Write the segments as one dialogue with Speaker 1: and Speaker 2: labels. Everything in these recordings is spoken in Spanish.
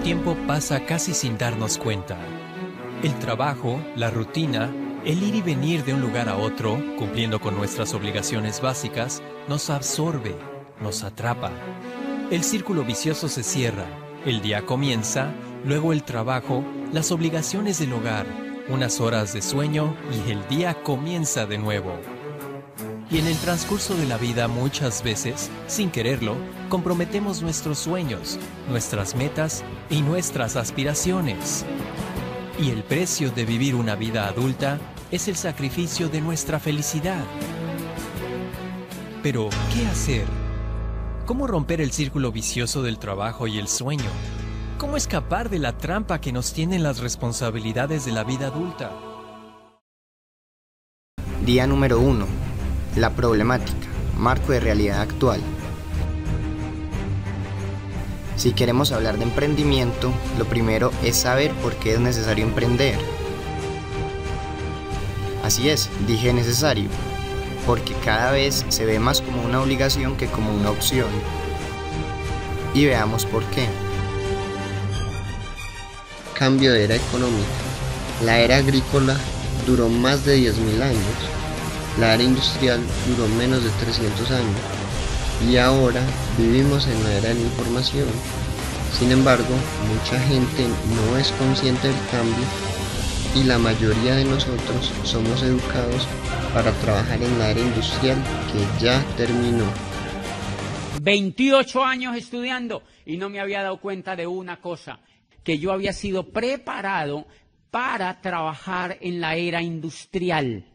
Speaker 1: tiempo pasa casi sin darnos cuenta. El trabajo, la rutina, el ir y venir de un lugar a otro, cumpliendo con nuestras obligaciones básicas, nos absorbe, nos atrapa. El círculo vicioso se cierra, el día comienza, luego el trabajo, las obligaciones del hogar, unas horas de sueño y el día comienza de nuevo. Y en el transcurso de la vida muchas veces, sin quererlo, comprometemos nuestros sueños, nuestras metas y nuestras aspiraciones. Y el precio de vivir una vida adulta es el sacrificio de nuestra felicidad. Pero, ¿qué hacer? ¿Cómo romper el círculo vicioso del trabajo y el sueño? ¿Cómo escapar de la trampa que nos tienen las responsabilidades de la vida adulta?
Speaker 2: Día número 1. La problemática, marco de realidad actual. Si queremos hablar de emprendimiento, lo primero es saber por qué es necesario emprender. Así es, dije necesario, porque cada vez se ve más como una obligación que como una opción. Y veamos por qué.
Speaker 3: Cambio de era económica. La era agrícola duró más de 10.000 años. La era industrial duró menos de 300 años. Y ahora vivimos en la era de la información. Sin embargo, mucha gente no es consciente del cambio y la mayoría de nosotros somos educados para trabajar en la era industrial que ya terminó.
Speaker 4: 28 años estudiando y no me había dado cuenta de una cosa, que yo había sido preparado para trabajar en la era industrial.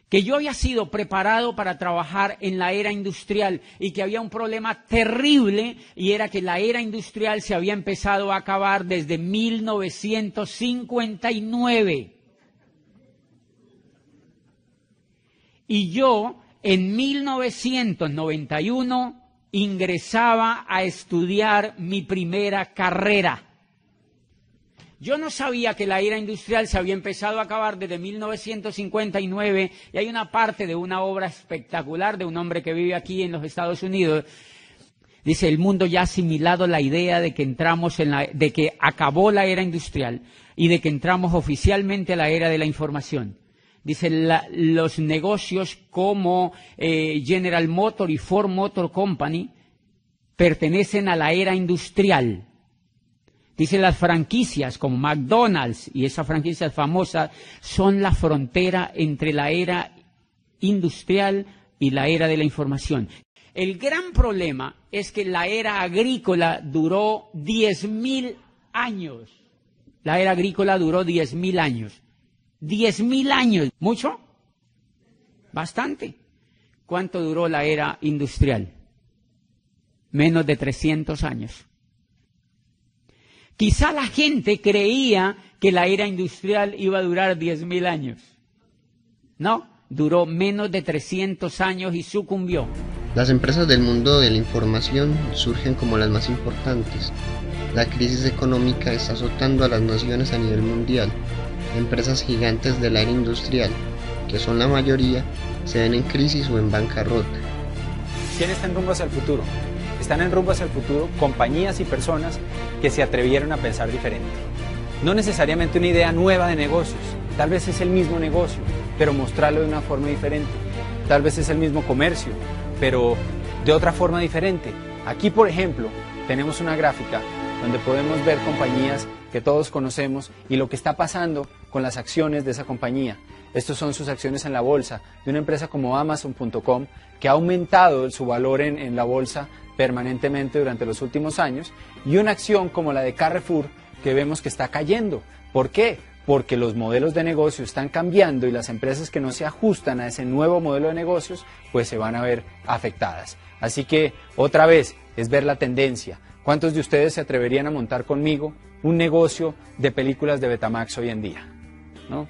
Speaker 4: Que yo había sido preparado para trabajar en la era industrial y que había un problema terrible y era que la era industrial se había empezado a acabar desde 1959. Y yo en 1991 ingresaba a estudiar mi primera carrera. Yo no sabía que la era industrial se había empezado a acabar desde 1959 y hay una parte de una obra espectacular de un hombre que vive aquí en los Estados Unidos. Dice, el mundo ya ha asimilado la idea de que de que acabó la era industrial y de que entramos oficialmente a la era de la información. Dice, los negocios como General Motors y Ford Motor Company pertenecen a la era industrial. Dice, las franquicias como McDonald's y esas franquicias famosas son la frontera entre la era industrial y la era de la información. El gran problema es que la era agrícola duró 10.000 años. La era agrícola duró 10.000 años. 10.000 años. ¿Mucho? Bastante. ¿Cuánto duró la era industrial? Menos de 300 años. Quizá la gente creía que la era industrial iba a durar 10.000 años. No, duró menos de 300 años y sucumbió.
Speaker 3: Las empresas del mundo de la información surgen como las más importantes. La crisis económica está azotando a las naciones a nivel mundial. Empresas gigantes de la era industrial, que son la mayoría, se ven en crisis o en bancarrota.
Speaker 5: ¿Quién está en rumbo hacia el futuro? Están en rumbo hacia el futuro compañías y personas que se atrevieron a pensar diferente. No necesariamente una idea nueva de negocios, tal vez es el mismo negocio, pero mostrarlo de una forma diferente. Tal vez es el mismo comercio, pero de otra forma diferente. Aquí, por ejemplo, tenemos una gráfica donde podemos ver compañías que todos conocemos y lo que está pasando con las acciones de esa compañía. Estos son sus acciones en la bolsa, de una empresa como Amazon.com, que ha aumentado su valor en la bolsa permanentemente durante los últimos años, y una acción como la de Carrefour, que vemos que está cayendo. ¿Por qué? Porque los modelos de negocio están cambiando y las empresas que no se ajustan a ese nuevo modelo de negocios, pues se van a ver afectadas. Así que, otra vez, es ver la tendencia. ¿Cuántos de ustedes se atreverían a montar conmigo un negocio de películas de Betamax hoy en día? ¿No?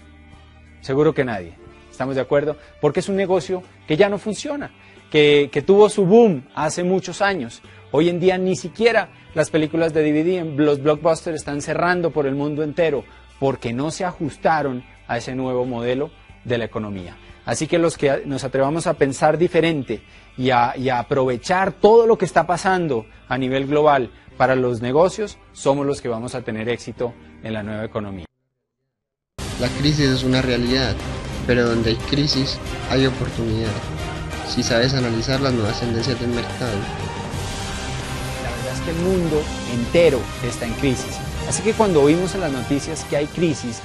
Speaker 5: Seguro que nadie. ¿Estamos de acuerdo? Porque es un negocio que ya no funciona, que tuvo su boom hace muchos años. Hoy en día ni siquiera las películas de DVD, los blockbusters están cerrando por el mundo entero porque no se ajustaron a ese nuevo modelo de la economía. Así que los que nos atrevamos a pensar diferente y a aprovechar todo lo que está pasando a nivel global para los negocios somos los que vamos a tener éxito en la nueva economía.
Speaker 3: La crisis es una realidad, pero donde hay crisis hay oportunidad. Si sabes analizar las nuevas tendencias del mercado.
Speaker 5: La verdad es que el mundo entero está en crisis. Así que cuando oímos en las noticias que hay crisis,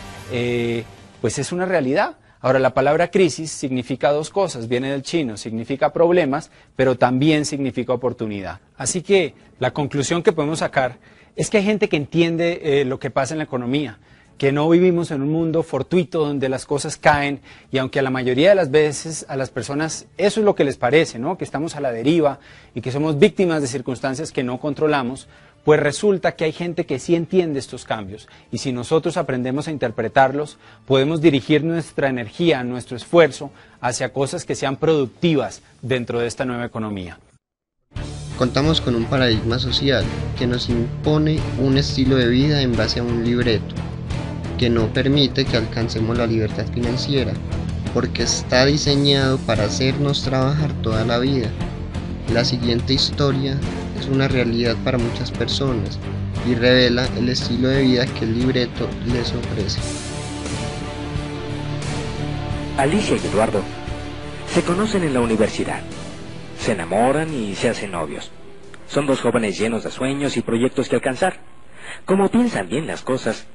Speaker 5: pues es una realidad. Ahora, la palabra crisis significa dos cosas, viene del chino, significa problemas, pero también significa oportunidad. Así que la conclusión que podemos sacar es que hay gente que entiende lo que pasa en la economía, que no vivimos en un mundo fortuito donde las cosas caen y aunque a la mayoría de las veces a las personas eso es lo que les parece, ¿no? Que estamos a la deriva y que somos víctimas de circunstancias que no controlamos, pues resulta que hay gente que sí entiende estos cambios y si nosotros aprendemos a interpretarlos, podemos dirigir nuestra energía, nuestro esfuerzo hacia cosas que sean productivas dentro de esta nueva economía.
Speaker 3: Contamos con un paradigma social que nos impone un estilo de vida en base a un libreto, que no permite que alcancemos la libertad financiera, porque está diseñado para hacernos trabajar toda la vida. La siguiente historia es una realidad para muchas personas y revela el estilo de vida que el libreto les ofrece.
Speaker 6: Alicia y Eduardo se conocen en la universidad, se enamoran y se hacen novios. Son dos jóvenes llenos de sueños y proyectos que alcanzar. Como piensan bien las cosas,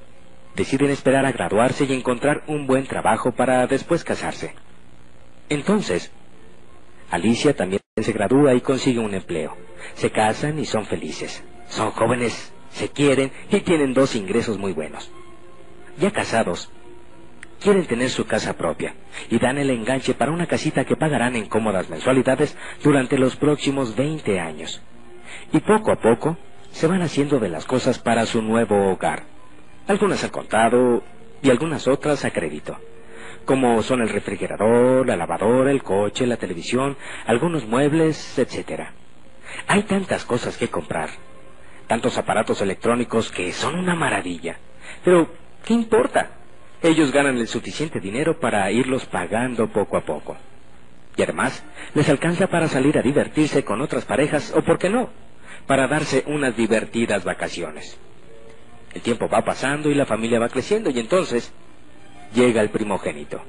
Speaker 6: deciden esperar a graduarse y encontrar un buen trabajo para después casarse. Entonces, Alicia también se gradúa y consigue un empleo. Se casan y son felices. Son jóvenes, se quieren y tienen dos ingresos muy buenos. Ya casados, quieren tener su casa propia y dan el enganche para una casita que pagarán en cómodas mensualidades durante los próximos 20 años. Y poco a poco se van haciendo de las cosas para su nuevo hogar. Algunas al contado y algunas otras a crédito, como son el refrigerador, la lavadora, el coche, la televisión, algunos muebles, etc. Hay tantas cosas que comprar, tantos aparatos electrónicos que son una maravilla. Pero, ¿qué importa? Ellos ganan el suficiente dinero para irlos pagando poco a poco. Y además, les alcanza para salir a divertirse con otras parejas, o por qué no, para darse unas divertidas vacaciones. El tiempo va pasando y la familia va creciendo y entonces llega el primogénito.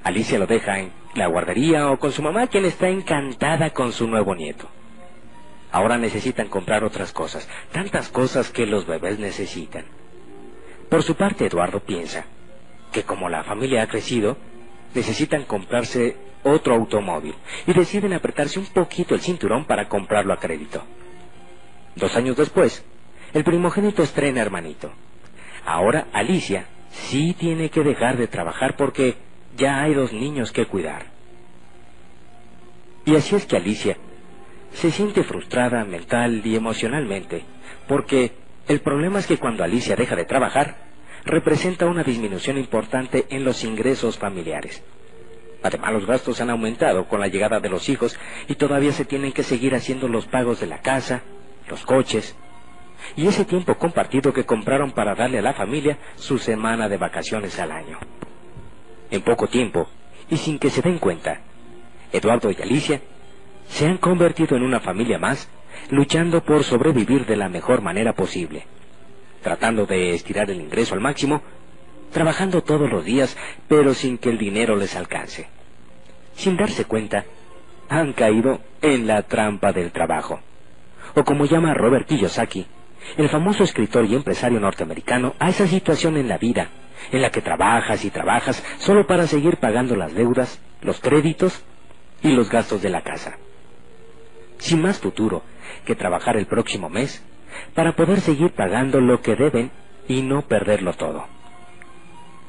Speaker 6: Alicia lo deja en la guardería o con su mamá, quien está encantada con su nuevo nieto. Ahora necesitan comprar otras cosas, tantas cosas que los bebés necesitan. Por su parte, Eduardo piensa que como la familia ha crecido, necesitan comprarse otro automóvil y deciden apretarse un poquito el cinturón para comprarlo a crédito. 2 años después, el primogénito estrena hermanito. Ahora Alicia sí tiene que dejar de trabajar porque ya hay 2 niños que cuidar. Y así es que Alicia se siente frustrada mental y emocionalmente, porque el problema es que cuando Alicia deja de trabajar, representa una disminución importante en los ingresos familiares. Además, los gastos han aumentado con la llegada de los hijos y todavía se tienen que seguir haciendo los pagos de la casa, los coches y ese tiempo compartido que compraron para darle a la familia su semana de vacaciones al año. En poco tiempo, y sin que se den cuenta, Eduardo y Alicia se han convertido en una familia más, luchando por sobrevivir de la mejor manera posible, tratando de estirar el ingreso al máximo, trabajando todos los días, pero sin que el dinero les alcance. Sin darse cuenta, han caído en la trampa del trabajo, o como llama Robert Kiyosaki, el famoso escritor y empresario norteamericano, a esa situación en la vida, en la que trabajas y trabajas solo para seguir pagando las deudas, los créditos y los gastos de la casa. Sin más futuro que trabajar el próximo mes para poder seguir pagando lo que deben y no perderlo todo.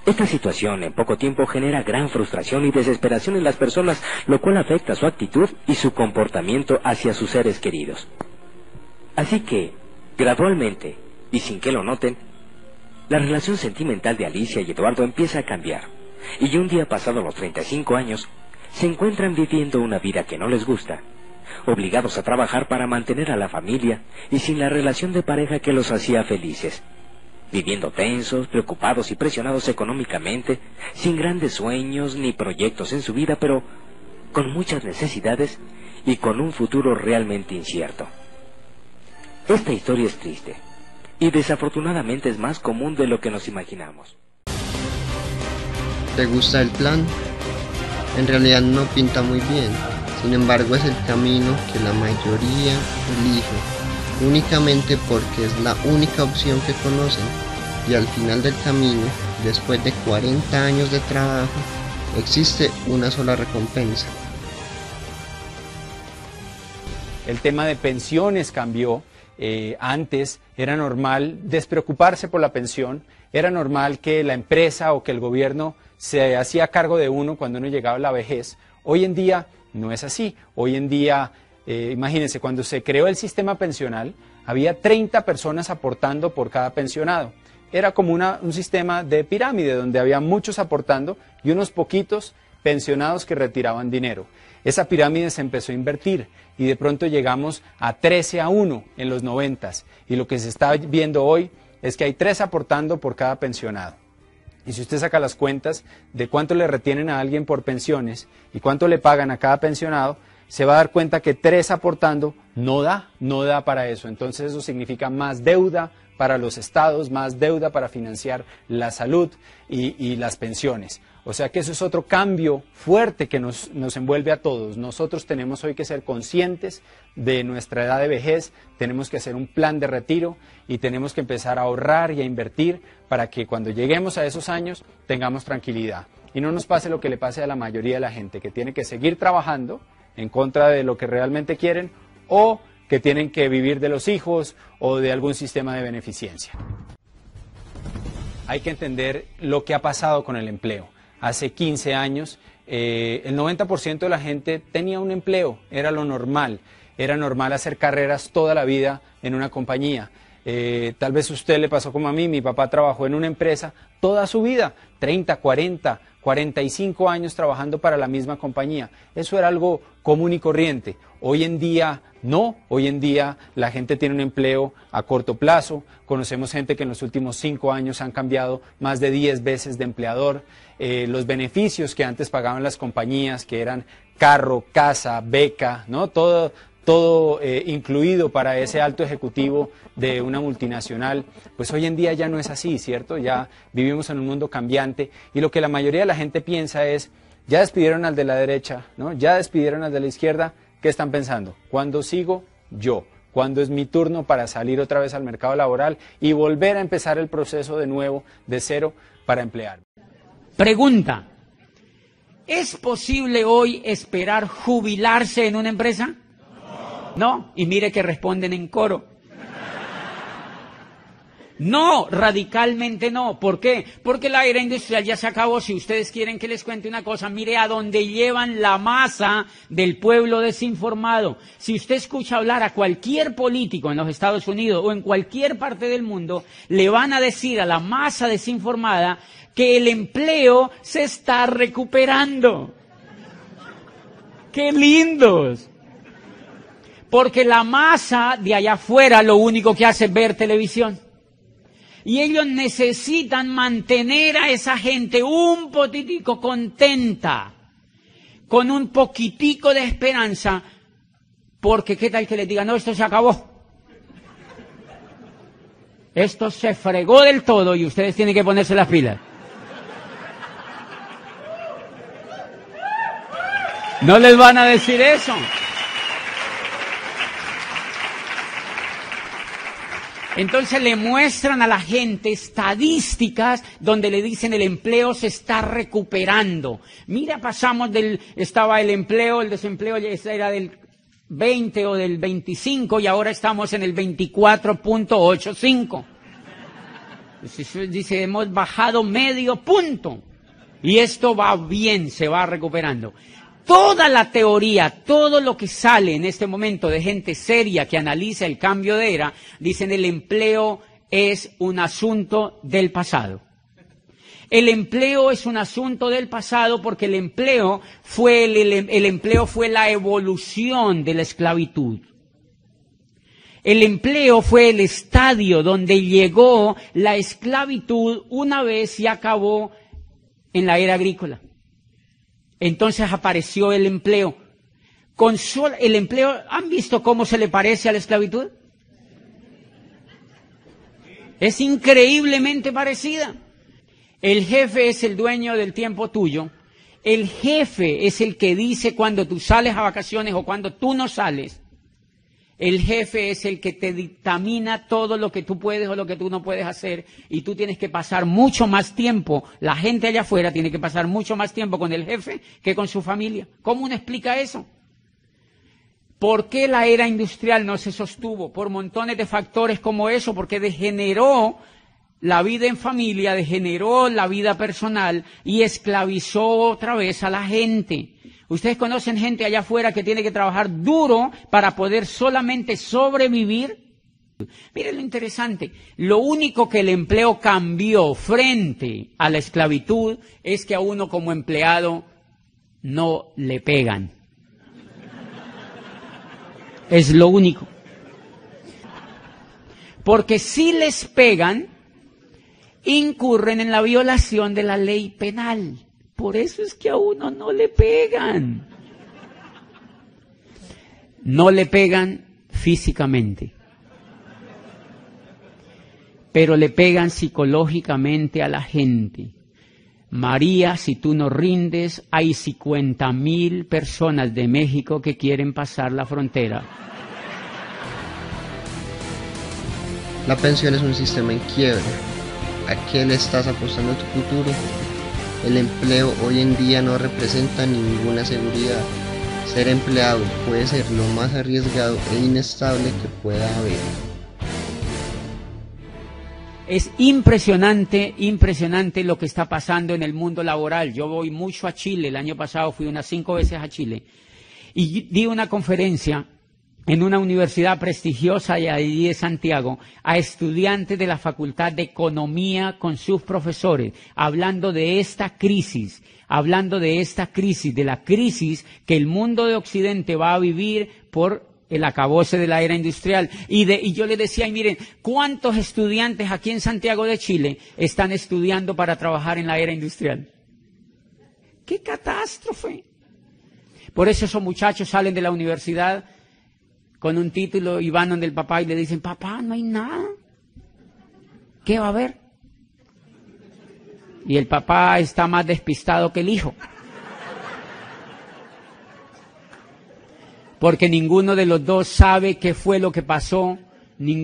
Speaker 6: Esta situación en poco tiempo genera gran frustración y desesperación en las personas, lo cual afecta su actitud y su comportamiento hacia sus seres queridos. Así que, gradualmente, y sin que lo noten, la relación sentimental de Alicia y Eduardo empieza a cambiar, y un día pasados los 35 años, se encuentran viviendo una vida que no les gusta, obligados a trabajar para mantener a la familia y sin la relación de pareja que los hacía felices, viviendo tensos, preocupados y presionados económicamente, sin grandes sueños ni proyectos en su vida, pero con muchas necesidades y con un futuro realmente incierto. Esta historia es triste y desafortunadamente es más común de lo que nos imaginamos.
Speaker 3: ¿Te gusta el plan? En realidad no pinta muy bien, sin embargo es el camino que la mayoría elige, únicamente porque es la única opción que conocen, y al final del camino, después de 40 años de trabajo, existe una sola recompensa.
Speaker 5: El tema de pensiones cambió. Antes era normal despreocuparse por la pensión, era normal que la empresa o que el gobierno se hacía cargo de uno cuando uno llegaba a la vejez. Hoy en día no es así. Hoy en día, imagínense, cuando se creó el sistema pensional, había 30 personas aportando por cada pensionado. Era como un sistema de pirámide donde había muchos aportando y unos poquitos pensionados que retiraban dinero. Esa pirámide se empezó a invertir y de pronto llegamos a 13-1 en los 90s, y lo que se está viendo hoy es que hay 3 aportando por cada pensionado. Y si usted saca las cuentas de cuánto le retienen a alguien por pensiones y cuánto le pagan a cada pensionado, se va a dar cuenta que 3 aportando no da para eso. Entonces eso significa más deuda para los estados, más deuda para financiar la salud y las pensiones. O sea que eso es otro cambio fuerte que nos envuelve a todos. Nosotros tenemos hoy que ser conscientes de nuestra edad de vejez, tenemos que hacer un plan de retiro y tenemos que empezar a ahorrar y a invertir para que cuando lleguemos a esos años tengamos tranquilidad. Y no nos pase lo que le pase a la mayoría de la gente, que tiene que seguir trabajando en contra de lo que realmente quieren, o que tienen que vivir de los hijos o de algún sistema de beneficencia. Hay que entender lo que ha pasado con el empleo. Hace 15 años, el 90% de la gente tenía un empleo, era lo normal. Era normal hacer carreras toda la vida en una compañía. Tal vez a usted le pasó como a mí, mi papá trabajó en una empresa toda su vida, 30, 40, 45 años trabajando para la misma compañía. Eso era algo común y corriente. Hoy en día no, hoy en día la gente tiene un empleo a corto plazo. Conocemos gente que en los últimos 5 años han cambiado más de 10 veces de empleador. Los beneficios que antes pagaban las compañías, que eran carro, casa, beca, ¿no? Todo incluido para ese alto ejecutivo de una multinacional, pues hoy en día ya no es así, ¿cierto? Ya vivimos en un mundo cambiante y lo que la mayoría de la gente piensa es, ya despidieron al de la derecha, ¿no? Ya despidieron al de la izquierda, ¿qué están pensando? ¿Cuándo sigo yo? ¿Cuándo es mi turno para salir otra vez al mercado laboral y volver a empezar el proceso de nuevo, de cero, para emplear?
Speaker 4: Pregunta, ¿es posible hoy esperar jubilarse en una empresa? No, y mire que responden en coro. No, radicalmente no. ¿Por qué? Porque la era industrial ya se acabó. Si ustedes quieren que les cuente una cosa, mire a dónde llevan la masa del pueblo desinformado. Si usted escucha hablar a cualquier político en los Estados Unidos o en cualquier parte del mundo, le van a decir a la masa desinformada que el empleo se está recuperando. ¡Qué lindos! Porque la masa de allá afuera lo único que hace es ver televisión. Y ellos necesitan mantener a esa gente un poquitico contenta, con un poquitico de esperanza, porque qué tal que les digan, no, esto se acabó. Esto se fregó del todo y ustedes tienen que ponerse las pilas. No les van a decir eso. Entonces le muestran a la gente estadísticas donde le dicen el empleo se está recuperando. Mira, estaba el empleo, el desempleo era del 20 o del 25 y ahora estamos en el 24.85. Dice, hemos bajado medio punto. Y esto va bien, se va recuperando. Toda la teoría, todo lo que sale en este momento de gente seria que analiza el cambio de era, dicen el empleo es un asunto del pasado. El empleo es un asunto del pasado porque el empleo fue la evolución de la esclavitud. El empleo fue el estadio donde llegó la esclavitud una vez y acabó en la era agrícola. Entonces apareció el empleo. El empleo, ¿han visto cómo se le parece a la esclavitud? Es increíblemente parecida. El jefe es el dueño del tiempo tuyo. El jefe es el que dice cuando tú sales a vacaciones o cuando tú no sales. El jefe es el que te dictamina todo lo que tú puedes o lo que tú no puedes hacer, y tú tienes que pasar mucho más tiempo, la gente allá afuera tiene que pasar mucho más tiempo con el jefe que con su familia. ¿Cómo uno explica eso? ¿Por qué la era industrial no se sostuvo? Por montones de factores como eso, porque degeneró la vida en familia, degeneró la vida personal y esclavizó otra vez a la gente. Ustedes conocen gente allá afuera que tiene que trabajar duro para poder solamente sobrevivir. Miren lo interesante, lo único que el empleo cambió frente a la esclavitud es que a uno como empleado no le pegan. Es lo único. Porque si les pegan, incurren en la violación de la ley penal. Por eso es que a uno no le pegan. No le pegan físicamente, pero le pegan psicológicamente a la gente. María, si tú no rindes, hay 50,000 personas de México que quieren pasar la frontera.
Speaker 3: La pensión es un sistema en quiebra. ¿A qué le estás apostando tu futuro? El empleo hoy en día no representa ninguna seguridad. Ser empleado puede ser lo más arriesgado e inestable que pueda haber.
Speaker 4: Es impresionante, impresionante lo que está pasando en el mundo laboral. Yo voy mucho a Chile, el año pasado fui unas 5 veces a Chile y di una conferencia en una universidad prestigiosa allí de Santiago a estudiantes de la Facultad de Economía con sus profesores, hablando de esta crisis, de la crisis que el mundo de Occidente va a vivir por el acabose de la era industrial. Y yo les decía, y miren, ¿cuántos estudiantes aquí en Santiago de Chile están estudiando para trabajar en la era industrial? ¡Qué catástrofe! Por eso esos muchachos salen de la universidad con un título y van donde el papá y le dicen, papá, no hay nada. ¿Qué va a haber? Y el papá está más despistado que el hijo. Porque ninguno de los dos sabe qué fue lo que pasó, Y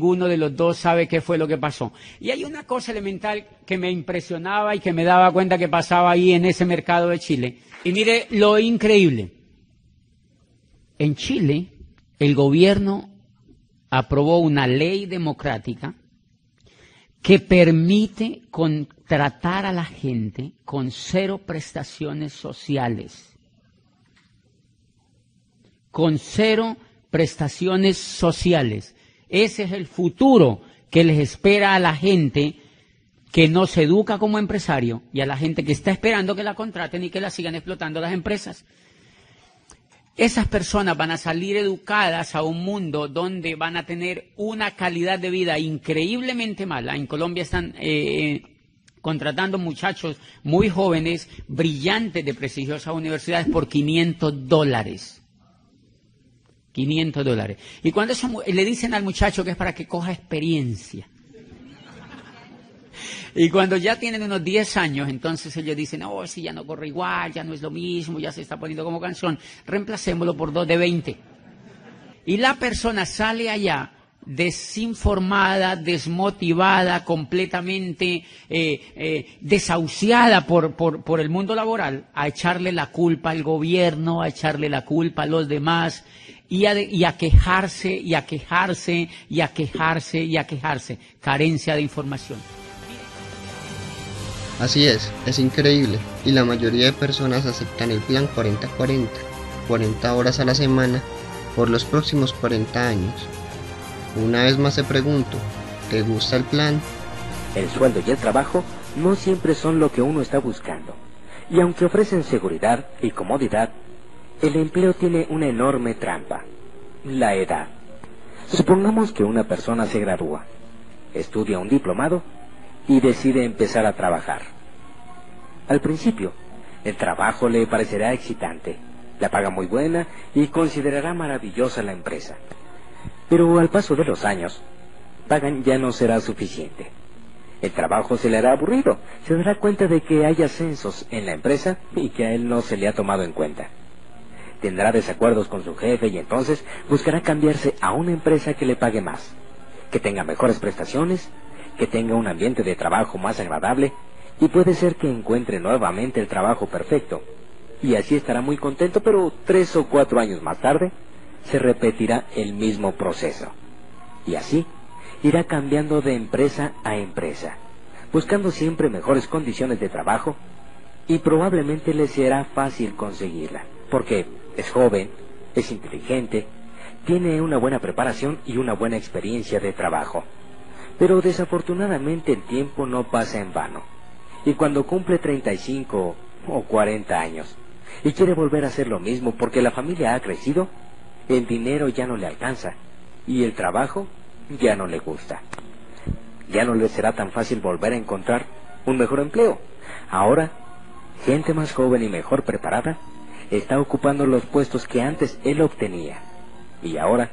Speaker 4: hay una cosa elemental que me impresionaba y que me daba cuenta que pasaba ahí en ese mercado de Chile. Y mire lo increíble. En Chile, el gobierno aprobó una ley democrática que permite contratar a la gente con 0 prestaciones sociales. Con 0 prestaciones sociales. Ese es el futuro que les espera a la gente que no se educa como empresario y a la gente que está esperando que la contraten y que la sigan explotando las empresas. Esas personas van a salir educadas a un mundo donde van a tener una calidad de vida increíblemente mala. En Colombia están contratando muchachos muy jóvenes, brillantes de prestigiosas universidades por $500. $500. Y cuando le dicen al muchacho que es para que coja experiencia. Y cuando ya tienen unos 10 años, entonces ellos dicen, oh, si ya no corre igual, ya no es lo mismo, ya se está poniendo como canción, reemplacémoslo por 2 de 20. Y la persona sale allá desinformada, desmotivada, completamente desahuciada por el mundo laboral, a echarle la culpa al gobierno, a echarle la culpa a los demás, y a quejarse, y a quejarse, y a quejarse, y a quejarse. Carencia de información.
Speaker 3: Así es increíble, y la mayoría de personas aceptan el plan 40-40, 40 horas a la semana, por los próximos 40 años. Una vez más te pregunto, ¿te gusta el plan?
Speaker 6: El sueldo y el trabajo no siempre son lo que uno está buscando, y aunque ofrecen seguridad y comodidad, el empleo tiene una enorme trampa, la edad. Supongamos que una persona se gradúa, estudia un diplomado y decide empezar a trabajar. Al principio, el trabajo le parecerá excitante, la paga muy buena y considerará maravillosa la empresa. Pero al paso de los años, pagan ya no será suficiente. El trabajo se le hará aburrido, se dará cuenta de que hay ascensos en la empresa y que a él no se le ha tomado en cuenta. Tendrá desacuerdos con su jefe y entonces buscará cambiarse a una empresa que le pague más, que tenga mejores prestaciones, que tenga un ambiente de trabajo más agradable y puede ser que encuentre nuevamente el trabajo perfecto. Y así estará muy contento, pero 3 o 4 años más tarde se repetirá el mismo proceso. Y así irá cambiando de empresa a empresa, buscando siempre mejores condiciones de trabajo y probablemente le será fácil conseguirla, porque es joven, es inteligente, tiene una buena preparación y una buena experiencia de trabajo. Pero desafortunadamente el tiempo no pasa en vano, y cuando cumple 35 o 40 años y quiere volver a hacer lo mismo porque la familia ha crecido, el dinero ya no le alcanza y el trabajo ya no le gusta. Ya no le será tan fácil volver a encontrar un mejor empleo. Ahora, gente más joven y mejor preparada está ocupando los puestos que antes él obtenía. Y ahora,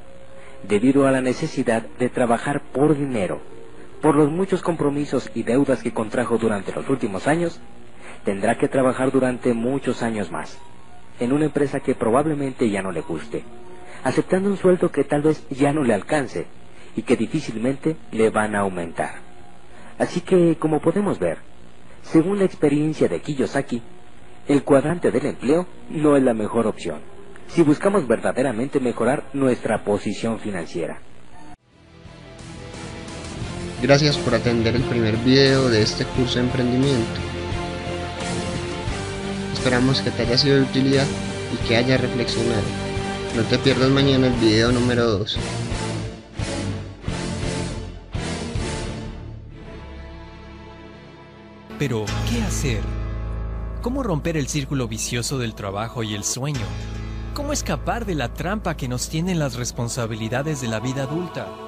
Speaker 6: debido a la necesidad de trabajar por dinero, por los muchos compromisos y deudas que contrajo durante los últimos años, tendrá que trabajar durante muchos años más, en una empresa que probablemente ya no le guste, aceptando un sueldo que tal vez ya no le alcance y que difícilmente le van a aumentar. Así que, como podemos ver, según la experiencia de Kiyosaki, el cuadrante del empleo no es la mejor opción, si buscamos verdaderamente mejorar nuestra posición financiera.
Speaker 3: Gracias por atender el primer video de este curso de emprendimiento. Esperamos que te haya sido de utilidad y que hayas reflexionado. No te pierdas mañana el video número 2.
Speaker 1: Pero, ¿qué hacer? ¿Cómo romper el círculo vicioso del trabajo y el sueño? ¿Cómo escapar de la trampa que nos tienen las responsabilidades de la vida adulta?